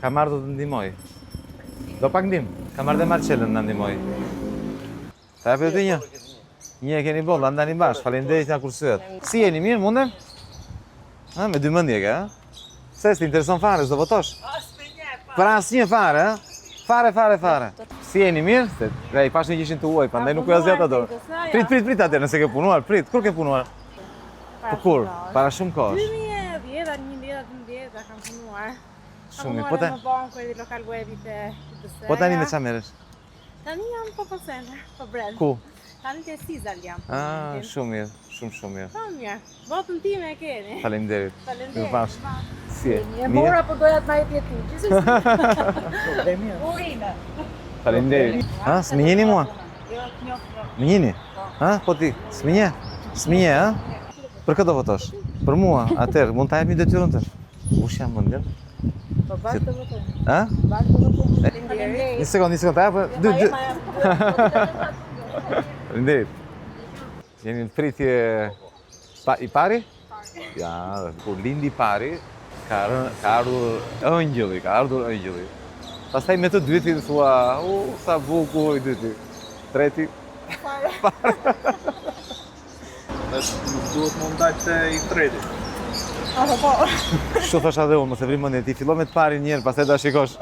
Kam ardhur të ndihmoj. Do pak ndim. Kam ardhur Marcelën na ndihmoj. Ta japë ti një? Një e keni bolla, ndani bash. Faleminderit nga kursyet. Si jeni, mirë, mundem? Ha, me dy mendje ke, ha? Se s'ti intereson fare, s'do votosh? Për asnjë fare, ha? Fare. Si jeni, mirë? Se i pash një gjishin të uaj, prandaj nuk u azjat ato. Prit atë, nëse ke punuar, prit. Kur ke punuar? Po kur? Para shumë kohësh. 2010, kam punuar. Shumë, po ta. Në banku e lokal webi të BSE. Po tani me çfarë merresh? Tani jam po center, po brand. Ku? Tani te Sizal jam. Ah, shumë mirë, shumë mirë. Po mirë. Votën time e keni. Faleminderit. Faleminderit. Mirë. Si je? E mora po doja të majt jetë ti. Problemi. Urime. Faleminderit. Ha, s'më mua? Jo, Më njeni? Ha, po ti, s'më ha? Për këtë do votosh? Për mua, atëherë, mund ta jap një detyrën të? Ush jam mendjen. Po bashkë të votoj. Ha? Bashkë të votoj. Faleminderit. Një sekond, ta jap. Faleminderit. Jeni në pritje i pari? Ja, kur lindi pari, ka ardhur ëngjëlli. Pastaj me të dyti thua, sa bukur i dyti. Treti. Nuk duhet më ndaj të i treti. Po. Kështu thosha dhe unë, mos e vri mendje, ti fillo me të pari një herë, pastaj do ta shikosh.